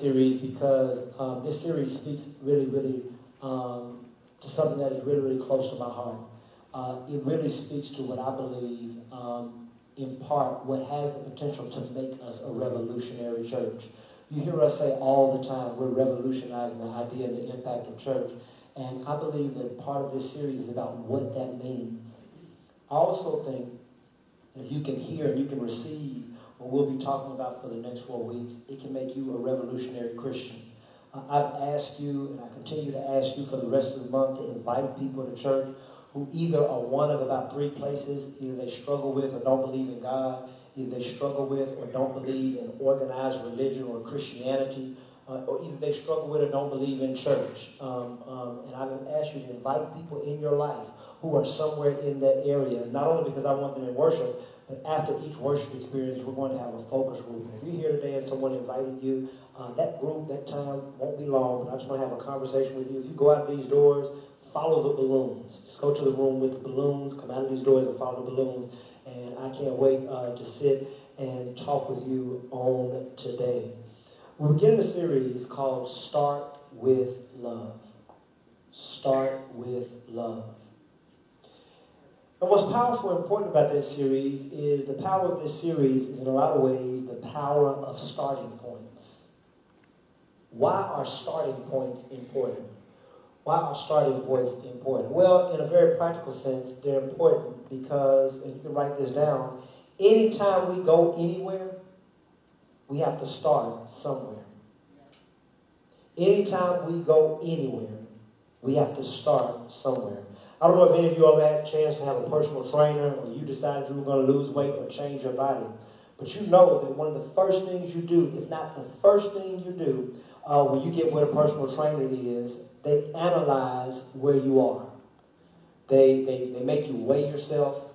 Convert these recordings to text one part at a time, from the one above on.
this series because this series speaks really to something that is really close to my heart. It really speaks to what I believe, in part, what has the potential to make us a revolutionary church. You hear us say all the time, we're revolutionizing the idea and the impact of church. And I believe that part of this series is about what that means. I also think that if you can hear and you can receive what we'll be talking about for the next 4 weeks, it can make you a revolutionary Christian. I've asked you, and I continue to ask you for the rest of the month, to invite people to church who either are one of about 3 places. Either they struggle with or don't believe in God, either they struggle with or don't believe in organized religion or Christianity, or either they struggle with or don't believe in church. And I would ask you to invite people in your life who are somewhere in that area, not only because I want them in worship, but after each worship experience, we're going to have a focus group. If you're here today and someone invited you, that group, that time won't be long, but I just want to have a conversation with you. If you go out these doors, follow the balloons. Just go to the room with the balloons, come out of these doors and follow the balloons. And I can't wait to sit and talk with you on today. We're beginning a series called Start with Love. Start with Love. And what's powerful and important about this series is the power of this series is in a lot of ways the power of starting points. Why are starting points important? Why are starting points important? Well, in a very practical sense, they're important because, and you can write this down, anytime we go anywhere, we have to start somewhere. Anytime we go anywhere, we have to start somewhere. I don't know if any of you ever had a chance to have a personal trainer, or you decided you were going to lose weight or change your body. But you know that one of the first things you do, if not the first thing you do, when you get where a personal trainer is, they analyze where you are. They make you weigh yourself.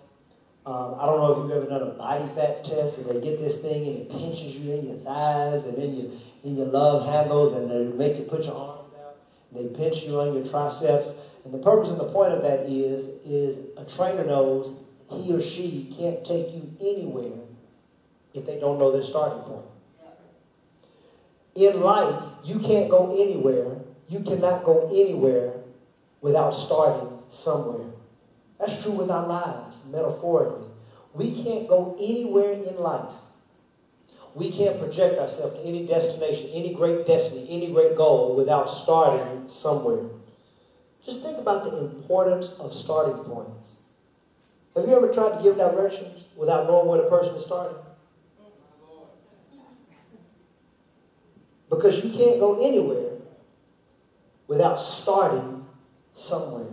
I don't know if you've ever done a body fat test where they get this thing and it pinches you in your thighs and in your love handles, and they make you put your arms out and they pinch you on your triceps. And the purpose and the point of that is a trainer knows he or she can't take you anywhere if they don't know their starting point. In life, you can't go anywhere. You cannot go anywhere without starting somewhere. That's true with our lives, metaphorically. We can't go anywhere in life. We can't project ourselves to any destination, any great destiny, any great goal without starting somewhere. Just think about the importance of starting points. Have you ever tried to give directions without knowing where the person is starting? Because you can't go anywhere without starting somewhere.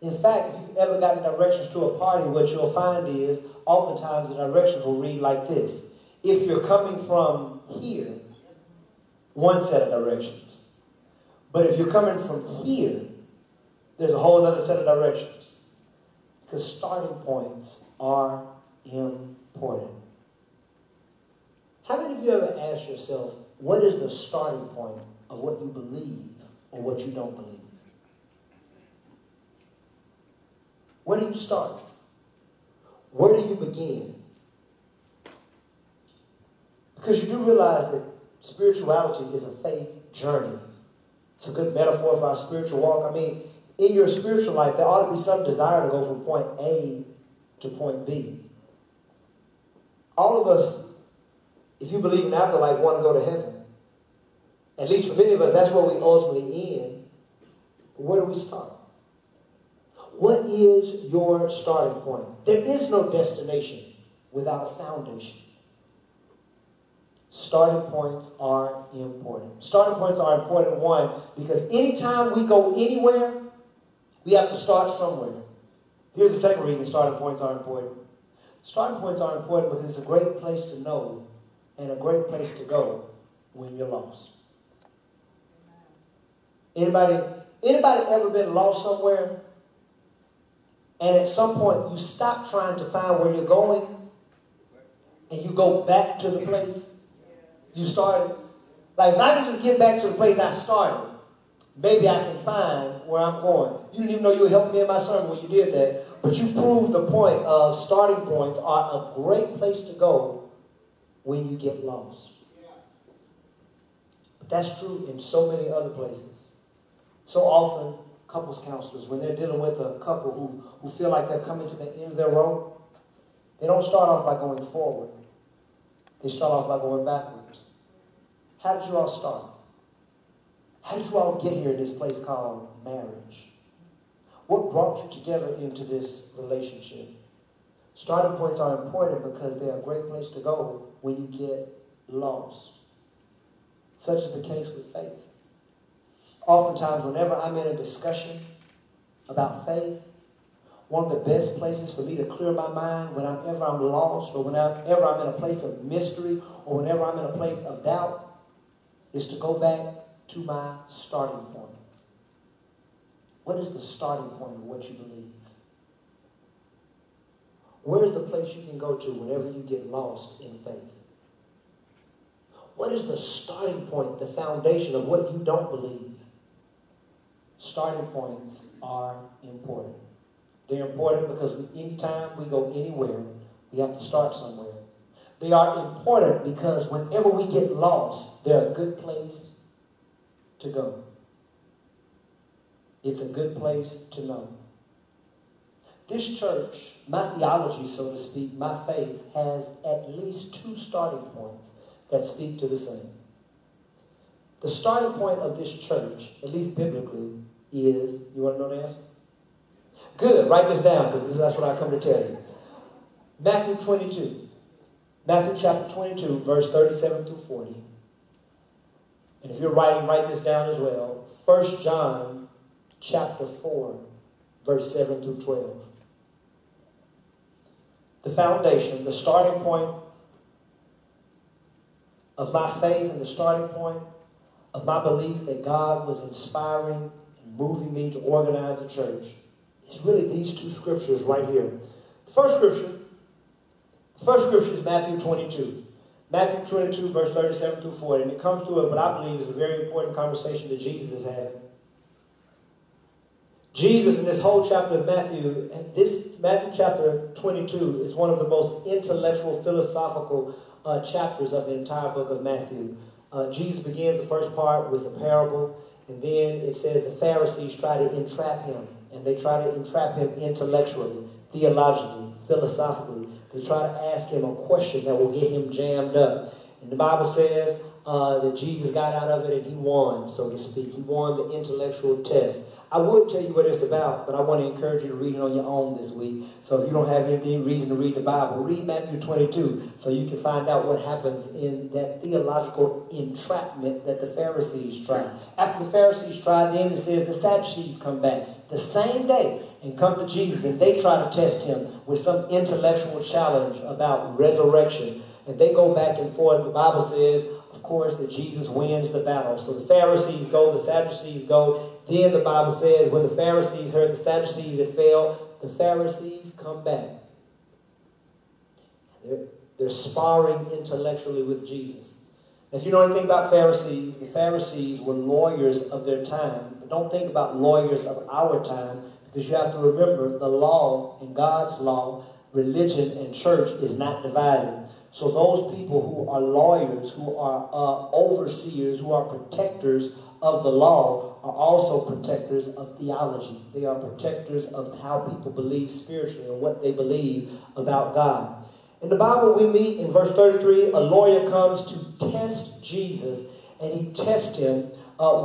In fact, if you've ever gotten directions to a party, what you'll find is oftentimes the directions will read like this. If you're coming from here, one set of directions. But if you're coming from here, there's a whole other set of directions. Because starting points are important. How many of you ever asked yourself, what is the starting point of what you believe or what you don't believe? Where do you start? Where do you begin? Because you do realize that spirituality is a faith journey. It's a good metaphor for our spiritual walk. I mean, in your spiritual life, there ought to be some desire to go from point A to point B. All of us, if you believe in afterlife, want to go to heaven. At least for many of us, that's where we ultimately end. But where do we start? What is your starting point? There is no destination without a foundation. Starting points are important. Starting points are important, one, because anytime we go anywhere, we have to start somewhere. Here's the second reason starting points are important. Starting points are important because it's a great place to know and a great place to go when you're lost. Anybody ever been lost somewhere? And at some point you stop trying to find where you're going and you go back to the place you started? Like, if I can just get back to the place I started, maybe I can find where I'm going. You didn't even know you were helping me in my sermon when you did that, but you proved the point of starting points are a great place to go when you get lost. But that's true in so many other places. So often, couples counselors, when they're dealing with a couple who feel like they're coming to the end of their rope, they don't start off by going forward. They start off by going backwards. How did you all start? How did you all get here in this place called marriage? What brought you together into this relationship? Starting points are important because they're a great place to go when you get lost. Such is the case with faith. Oftentimes, whenever I'm in a discussion about faith, one of the best places for me to clear my mind whenever I'm lost or whenever I'm in a place of mystery or whenever I'm in a place of doubt is to go back to my starting point. What is the starting point of what you believe? Where's the place you can go to whenever you get lost in faith? What is the starting point, the foundation of what you don't believe? Starting points are important. They're important because anytime we go anywhere, we have to start somewhere. They are important because whenever we get lost, they're a good place to go. It's a good place to know. This church, my theology, so to speak, my faith, has at least two starting points that speak to the same. The starting point of this church, at least biblically, is, you want to know the answer? Good, write this down because that's what I come to tell you. Matthew 22. Matthew chapter 22, verse 37 through 40. And if you're writing, write this down as well. 1 John chapter 4, verse 7 through 12. The foundation, the starting point of my faith and the starting point of my belief that God was inspiring and moving me to organize the church is really these two scriptures right here. The first scripture is Matthew 22. Matthew 22, verse 37 through 40. And it comes through what I believe is a very important conversation that Jesus is having. Jesus, in this whole chapter of Matthew, and this Matthew chapter 22 is one of the most intellectual, philosophical chapters of the entire book of Matthew. Jesus begins the first part with a parable, and then it says the Pharisees try to entrap him, and they try to entrap him intellectually, theologically, philosophically. They try to ask him a question that will get him jammed up. And the Bible says that Jesus got out of it and he won, so to speak. He won the intellectual test. I would tell you what it's about, but I want to encourage you to read it on your own this week. So if you don't have any reason to read the Bible, read Matthew 22 so you can find out what happens in that theological entrapment that the Pharisees tried. After the Pharisees tried, then it says the Sadducees come back the same day and come to Jesus, and they try to test him with some intellectual challenge about resurrection. And they go back and forth. The Bible says, of course, that Jesus wins the battle. So the Pharisees go, the Sadducees go. Then the Bible says when the Pharisees heard the Sadducees had failed, the Pharisees come back. They're sparring intellectually with Jesus. If you know anything about Pharisees, the Pharisees were lawyers of their time. But don't think about lawyers of our time, because you have to remember the law and God's law, religion and church is not divided. So those people who are lawyers, who are overseers, who are protectors of the law, are also protectors of theology. They are protectors of how people believe spiritually and what they believe about God. In the Bible we meet in verse 33, a lawyer comes to test Jesus, and he tests him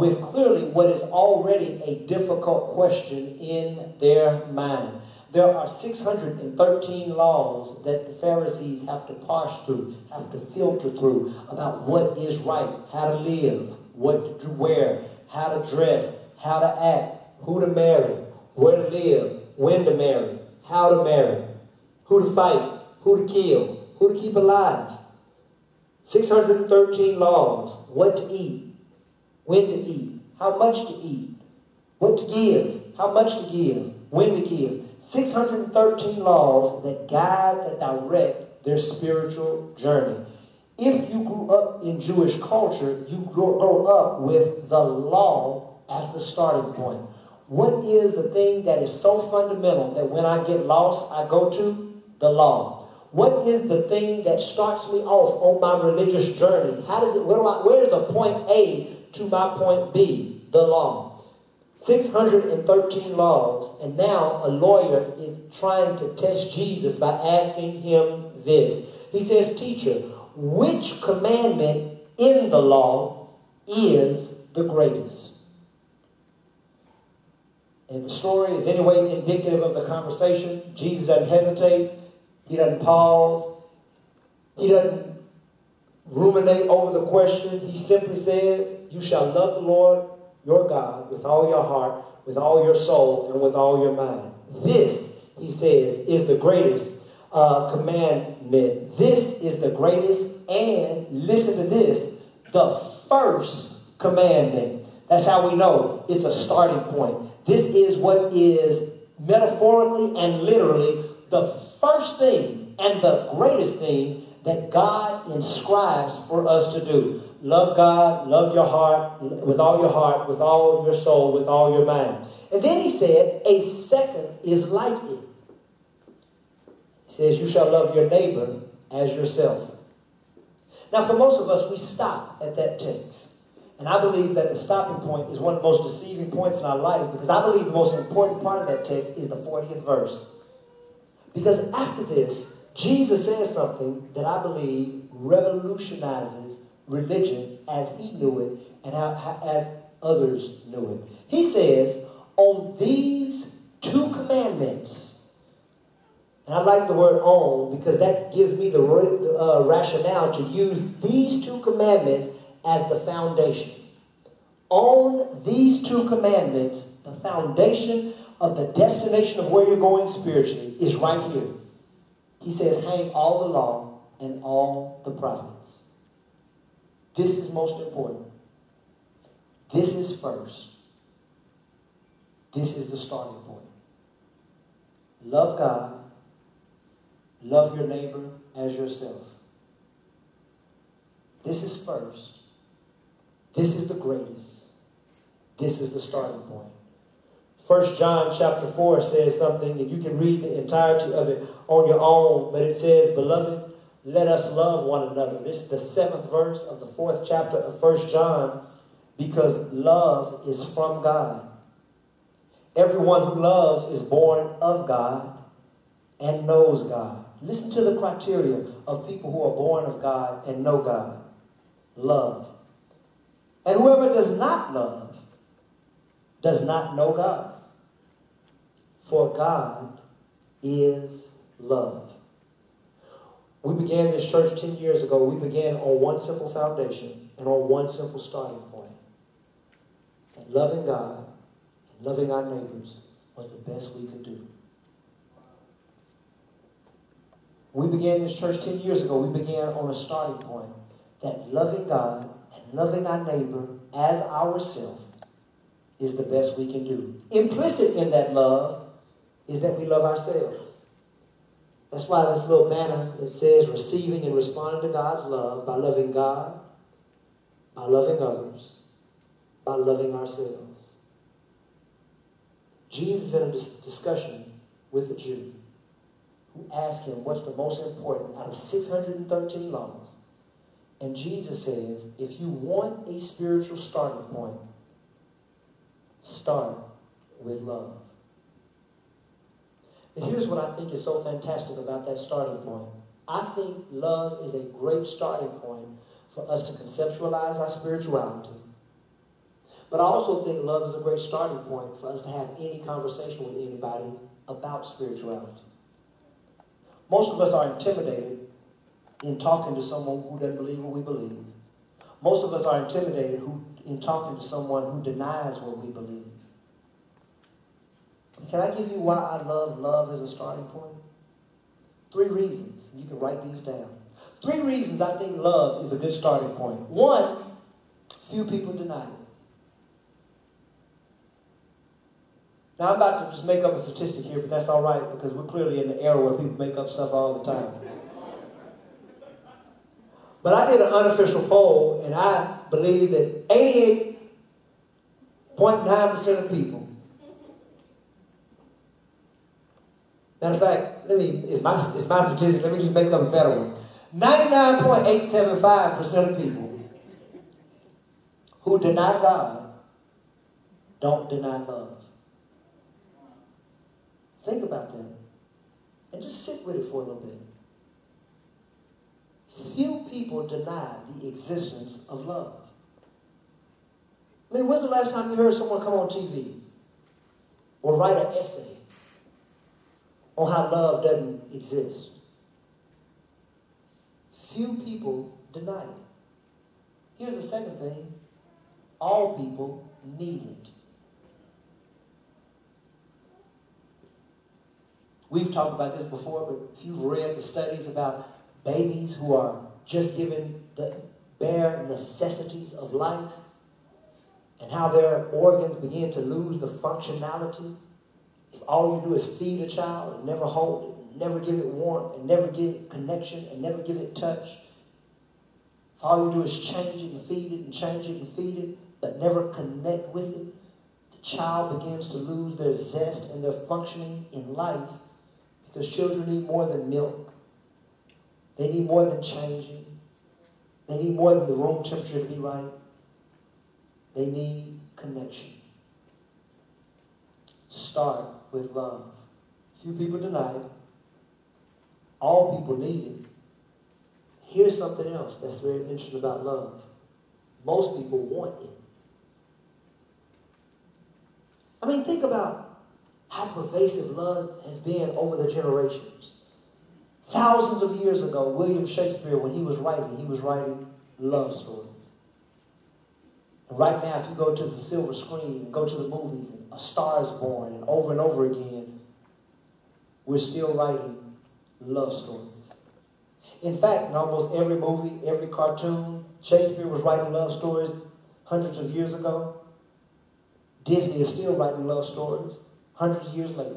with clearly what is already a difficult question in their mind. There are 613 laws that the Pharisees have to parse through, have to filter through about what is right, how to live, what to wear, how to dress, how to act, who to marry, where to live, when to marry, how to marry, who to fight, who to kill, who to keep alive. 613 laws, what to eat, when to eat, how much to eat, what to give, how much to give, when to give. 613 laws that guide, that direct their spiritual journey. If you grew up in Jewish culture, you grow up with the law as the starting point. What is the thing that is so fundamental that when I get lost, I go to? The law. What is the thing that starts me off on my religious journey? Where's the point A to my point B? The law. 613 laws, and now a lawyer is trying to test Jesus by asking him this. He says, "Teacher, which commandment in the law is the greatest?" And if the story is any way indicative of the conversation, Jesus doesn't hesitate. He doesn't pause. He doesn't ruminate over the question. He simply says, "You shall love the Lord your God with all your heart, with all your soul, and with all your mind." This, he says, is the greatest commandment. This is the greatest, and listen to this, the first commandment. That's how we know it's a starting point. This is what is metaphorically and literally the first thing and the greatest thing that God inscribes for us to do. Love God, love your heart, with all your soul, with all your mind. And then he said, a second is like it. He says, "You shall love your neighbor as yourself." Now, for most of us, we stop at that text. And I believe that the stopping point is one of the most deceiving points in our life, because I believe the most important part of that text is the 40th verse. Because after this, Jesus says something that I believe revolutionizes religion as he knew it and as others knew it. He says, on these two commandments, and I like the word "on" because that gives me the rationale to use these two commandments as the foundation. On these two commandments, the foundation of the destination of where you're going spiritually is right here. He says, hang all the law and all the prophets. This is most important. This is first. This is the starting point. Love God. Love your neighbor as yourself. This is first. This is the greatest. This is the starting point. 1 John chapter 4 says something, and you can read the entirety of it on your own, but it says, "Beloved, let us love one another." This is the 7th verse of the 4th chapter of 1 John, because love is from God. Everyone who loves is born of God and knows God. Listen to the criteria of people who are born of God and know God. Love. And whoever does not love does not know God. For God is love. We began this church 10 years ago. We began on one simple foundation and on one simple starting point. And loving God and loving our neighbors was the best we could do. We began this church 10 years ago. We began on a starting point that loving God and loving our neighbor as ourselves is the best we can do. Implicit in that love is that we love ourselves. That's why this little banner, it says receiving and responding to God's love by loving God, by loving others, by loving ourselves. Jesus in a discussion with a Jew who asked him what's the most important out of 613 laws. And Jesus says, if you want a spiritual starting point, start with love. And here's what I think is so fantastic about that starting point. I think love is a great starting point for us to conceptualize our spirituality. But I also think love is a great starting point for us to have any conversation with anybody about spirituality. Most of us are intimidated in talking to someone who doesn't believe what we believe. Most of us are intimidated in talking to someone who denies what we believe. Can I give you why I love love as a starting point? 3 reasons. You can write these down. 3 reasons I think love is a good starting point. 1, few people deny it. Now, I'm about to just make up a statistic here, but that's all right because we're clearly in the era where people make up stuff all the time. But I did an unofficial poll, and I believe that 88.9% of people Matter of fact, it's my statistic, let me just make up a better one. 99.875% of people who deny God don't deny love. Think about that. And just sit with it for a little bit. Few people deny the existence of love. I mean, when's the last time you heard someone come on TV or write an essay on how love doesn't exist? Few people deny it. Here's the second thing. All people need it. We've talked about this before, but if you've read the studies about babies who are just given the bare necessities of life and how their organs begin to lose the functionality, if all you do is feed a child and never hold it, and never give it warmth, and never give it connection, and never give it touch, if all you do is change it and feed it and change it and feed it, but never connect with it, the child begins to lose their zest and their functioning in life. Because children need more than milk. They need more than changing. They need more than the room temperature to be right. They need connection. Start with love. Few people deny it. All people need it. Here's something else that's very interesting about love. Most people want it. I mean, think about how pervasive love has been over the generations. Thousands of years ago, William Shakespeare, when he was writing love stories. And right now, if you go to the silver screen and go to the movies, and A Star is Born, and over again, we're still writing love stories. In fact, in almost every movie, every cartoon, Shakespeare was writing love stories hundreds of years ago. Disney is still writing love stories hundreds of years later.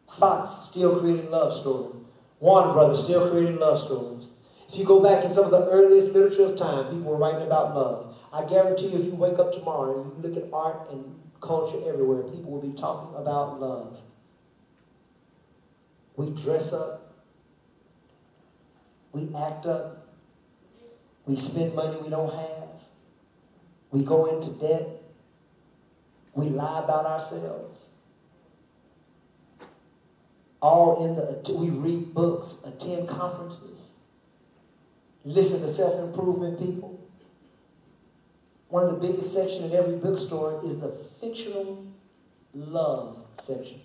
Fox still creating love stories. Warner Brothers still creating love stories. If you go back in some of the earliest literature of time, people were writing about love. I guarantee you, if you wake up tomorrow and you look at art and culture everywhere, people will be talking about love. We dress up. We act up. We spend money we don't have. We go into debt. We lie about ourselves. We read books, attend conferences, listen to self-improvement people. One of the biggest sections in every bookstore is the fictional love section.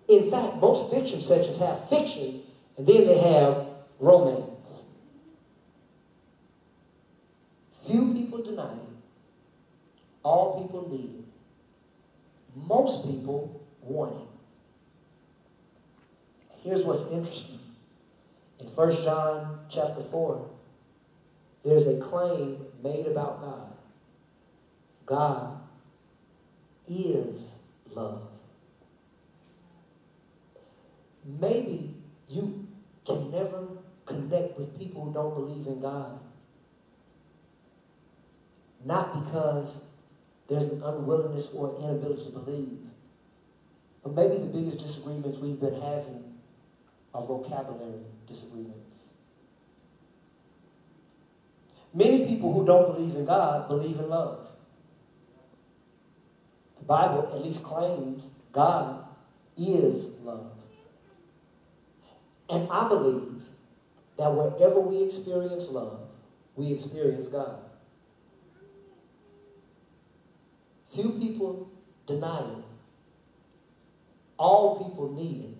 In fact, most fiction sections have fiction, and then they have romance. Few people deny it. All people need it. Most people want it. Here's what's interesting. In 1 John chapter 4, there's a claim made about God. God is love. Maybe you can never connect with people who don't believe in God. Not because there's an unwillingness or an inability to believe. But maybe the biggest disagreements we've been having are vocabulary disagreements. Many people who don't believe in God believe in love. The Bible at least claims God is love. And I believe that wherever we experience love, we experience God. Few people deny it. All people need it.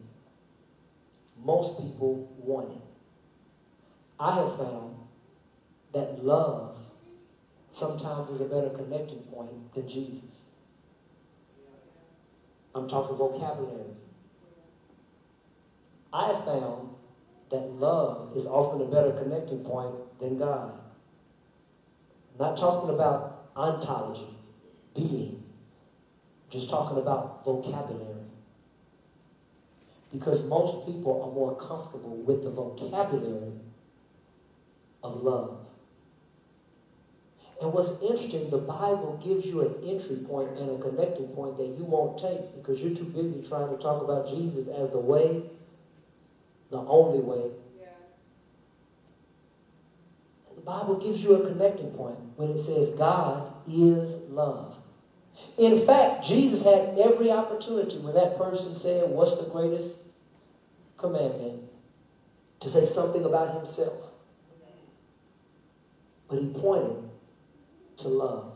Most people want it. I have found that love sometimes is a better connecting point than Jesus. I'm talking vocabulary. I have found that love is often a better connecting point than God. I'm not talking about ontology, being. I'm just talking about vocabulary. Because most people are more comfortable with the vocabulary of love. And what's interesting, the Bible gives you an entry point and a connecting point that you won't take because you're too busy trying to talk about Jesus as the way, the only way. Yeah. The Bible gives you a connecting point when it says God is love. In fact, Jesus had every opportunity when that person said, what's the greatest commandment? To say something about himself. But he pointed to love.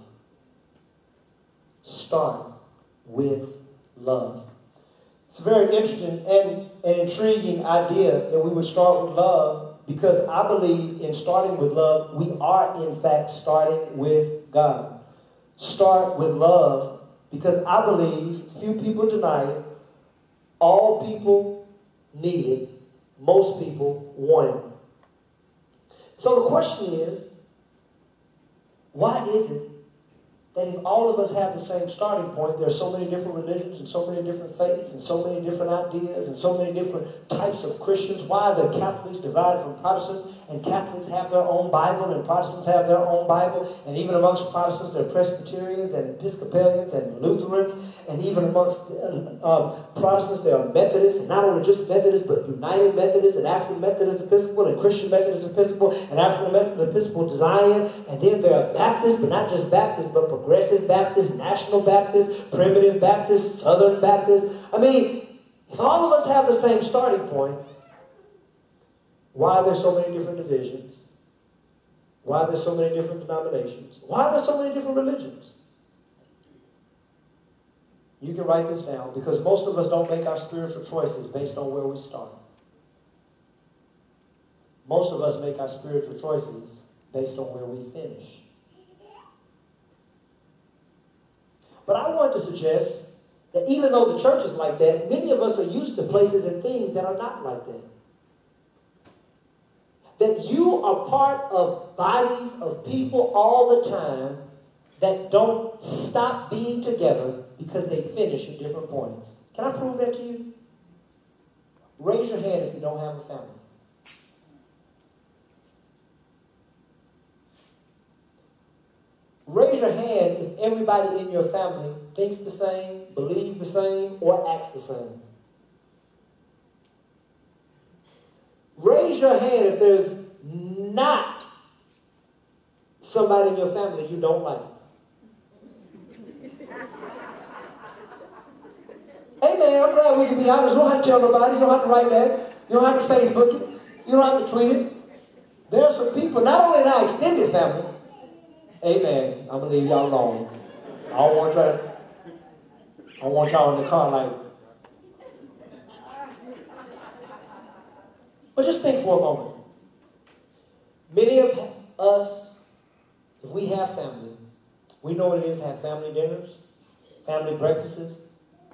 Start with love. It's a very interesting and an intriguing idea that we would start with love because I believe in starting with love, we are in fact starting with God. Start with love because I believe, few people deny it, all people need it, most people want it. So the question is, why is it that if all of us have the same starting point, there are so many different religions and so many different faiths and so many different ideas and so many different types of Christians? Why are the Catholics divided from Protestants and Catholics have their own Bible and Protestants have their own Bible? And even amongst Protestants, there are Presbyterians and Episcopalians and Lutherans. And even amongst Protestants, there are Methodists, and not only just Methodists, but United Methodists and African Methodist Episcopal and Christian Methodist Episcopal and African Methodist Episcopal Zion. And then there are Baptists, but not just Baptists, but Progressive Baptists, National Baptists, Primitive Baptists, Southern Baptists. I mean, if all of us have the same starting point, why are there so many different divisions? Why are there so many different denominations? Why are there so many different religions? You can write this down because most of us don't make our spiritual choices based on where we start. Most of us make our spiritual choices based on where we finish. But I want to suggest that even though the church is like that, many of us are used to places and things that are not like that. That you are part of bodies of people all the time that don't stop being together because they finish at different points. Can I prove that to you? Raise your hand if you don't have a family. Raise your hand if everybody in your family thinks the same, believes the same, or acts the same. Raise your hand if there's not somebody in your family you don't like. Hey man, I'm glad we can be honest. You don't have to tell nobody. You don't have to write that. You don't have to Facebook it. You don't have to tweet it. There are some people, not only in our extended family. Amen. I'm going to leave y'all alone. I don't want y'all in the car like. But just think for a moment. Many of us, if we have family, we know what it is to have family dinners, family breakfasts.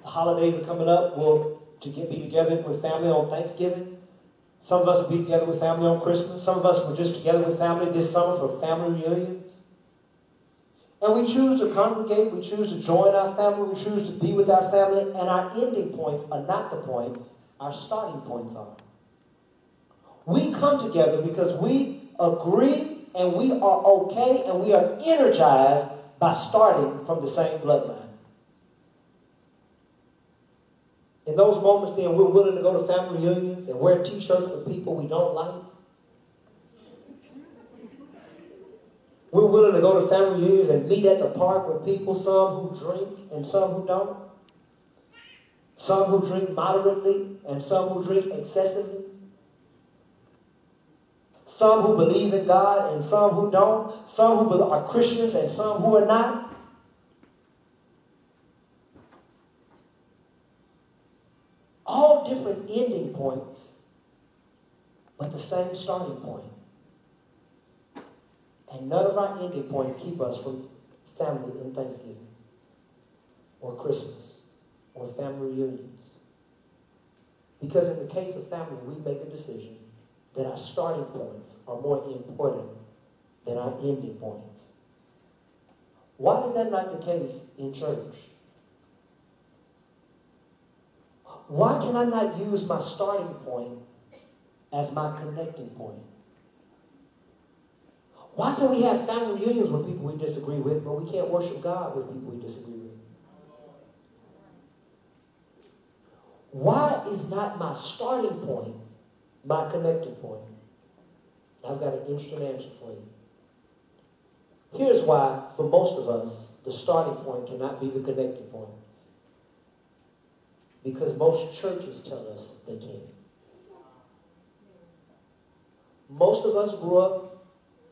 The holidays are coming up. We'll be together with family on Thanksgiving. Some of us will be together with family on Christmas. Some of us were just together with family this summer for family reunions. And we choose to congregate. We choose to join our family. We choose to be with our family. And our ending points are not the point. Our starting points are. We come together because we agree and we are okay and we are energized by starting from the same bloodline. In those moments, then, we're willing to go to family reunions and wear t-shirts with people we don't like. We're willing to go to family reunions and meet at the park with people, some who drink and some who don't. Some who drink moderately and some who drink excessively. Some who believe in God and some who don't. Some who are Christians and some who are not. All different ending points, but the same starting point. And none of our ending points keep us from family in Thanksgiving, or Christmas, or family reunions. Because in the case of family, we make a decision that our starting points are more important than our ending points. Why is that not the case in church? Why can I not use my starting point as my connecting point? Why can we have family reunions with people we disagree with, but we can't worship God with people we disagree with? Why is not my starting point my connecting point? I've got an interesting answer for you. Here's why, for most of us, the starting point cannot be the connecting point. Because most churches tell us they can. Most of us grew up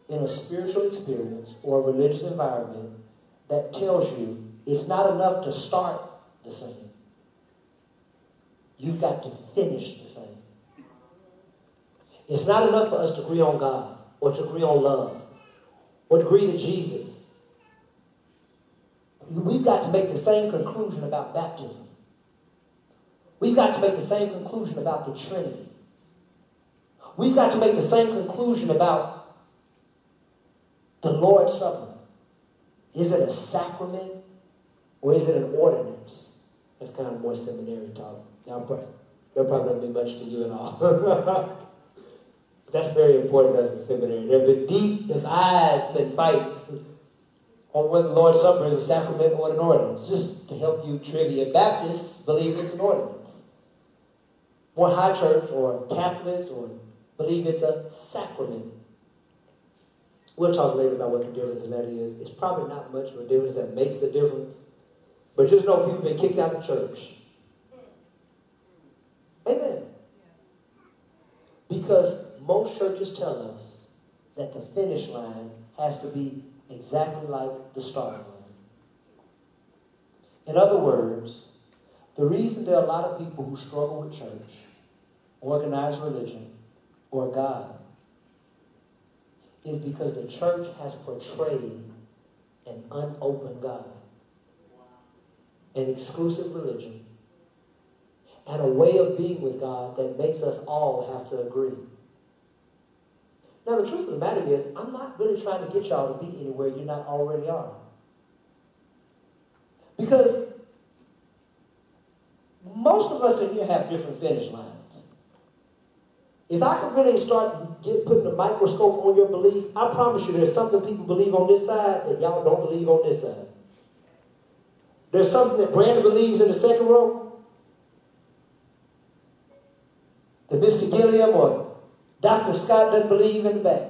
in a spiritual experience or a religious environment that tells you it's not enough to start the same. You've got to finish the same. It's not enough for us to agree on God or to agree on love or to agree to Jesus. We've got to make the same conclusion about baptism. We've got to make the same conclusion about the Trinity. We've got to make the same conclusion about the Lord's Supper. Is it a sacrament or is it an ordinance? That's kind of more seminary talk. That'll probably not be much to you at all. That's very important as a seminary. There have been deep divides and fights on whether the Lord's Supper is a sacrament or an ordinance. Just to help you trivia, Baptists believe it's an ordinance. More high church or Catholics or believe it's a sacrament. We'll talk later about what the difference in that is. It's probably not much of a difference that makes the difference. But just know people have been kicked out of church. Amen. Because most churches tell us that the finish line has to be exactly like the starting line. In other words, the reason there are a lot of people who struggle with church, organized religion, or God is because the church has portrayed an unopened God, an exclusive religion, and a way of being with God that makes us all have to agree. Now, the truth of the matter is, I'm not really trying to get y'all to be anywhere you're not already are. Because most of us in here have different finish lines. If I could really start putting a microscope on your belief, I promise you there's something people believe on this side that y'all don't believe on this side. There's something that Brandon believes in the second row that Mr. Gilliam or Dr. Scott doesn't believe in the back.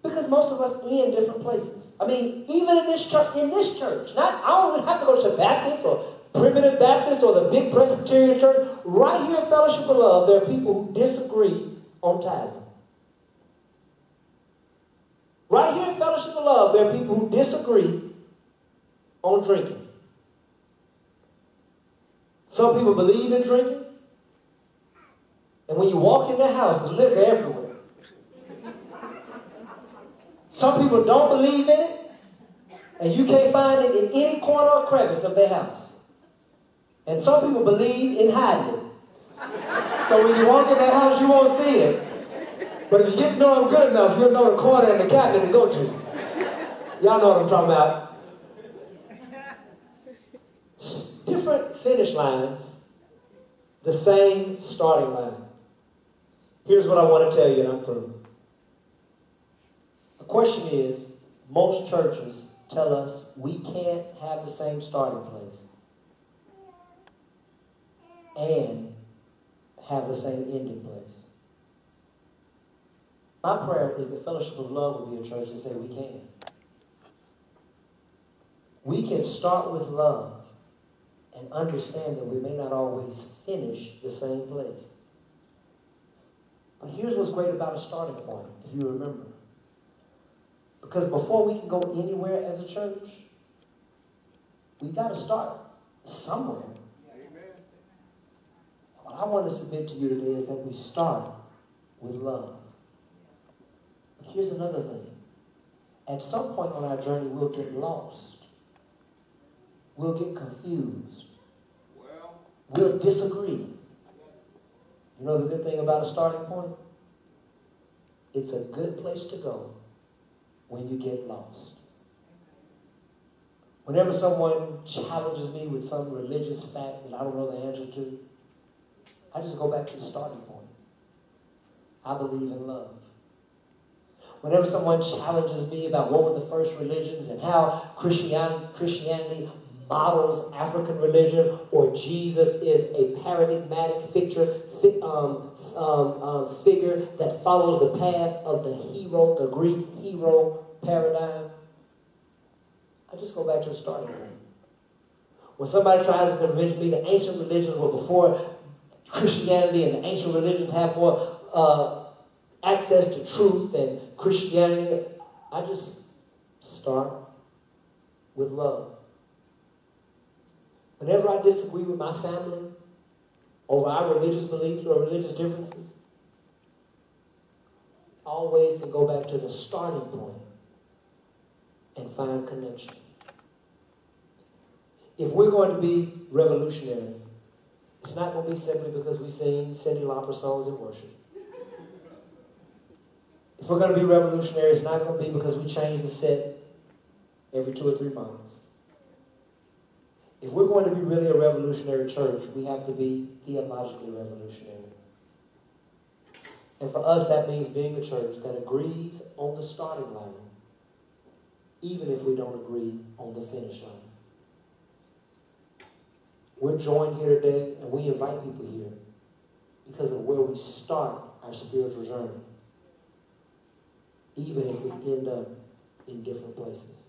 Because most of us in different places. I mean, even in this church, I don't even have to go to Baptist or Primitive Baptist or the big Presbyterian church. Right here at Fellowship of Love, there are people who disagree on tithing. Right here at Fellowship of Love, there are people who disagree on drinking. Some people believe in drinking, and when you walk in their house, there's liquor everywhere. Some people don't believe in it, and you can't find it in any corner or crevice of their house. And some people believe in hiding it. So when you walk in their house, you won't see it. But if you get to know them good enough, you'll know the corner and the cabinet to go to. Y'all know what I'm talking about. Different finish lines, the same starting line. Here's what I want to tell you, and I'm through. The question is, most churches tell us we can't have the same starting place and have the same ending place. My prayer is the Fellowship of Love will be a church that say we can. We can start with love and understand that we may not always finish the same place. But here's what's great about a starting point, if you remember. Because before we can go anywhere as a church, we got to start somewhere. Amen. What I want to submit to you today is that we start with love. But here's another thing. At some point on our journey, we'll get lost. We'll get confused. We'll disagree. You know the good thing about a starting point? It's a good place to go when you get lost. Whenever someone challenges me with some religious fact that I don't know the answer to, I just go back to the starting point. I believe in love. Whenever someone challenges me about what were the first religions and how Christianity models African religion, or Jesus is a paradigmatic figure that follows the path of the hero, the Greek hero paradigm, I just go back to the starting point. When somebody tries to convince me the ancient religions were before Christianity and the ancient religions have more access to truth than Christianity, I just start with love. Whenever I disagree with my family over our religious beliefs or religious differences, I always can go back to the starting point and find connection. If we're going to be revolutionary, it's not going to be simply because we sing Cyndi Lauper songs in worship. If we're going to be revolutionary, it's not going to be because we change the set every 2 or 3 months. If we're going to be really a revolutionary church, we have to be theologically revolutionary. And for us, that means being a church that agrees on the starting line, even if we don't agree on the finish line. We're joined here today, and we invite people here because of where we start our spiritual journey, even if we end up in different places.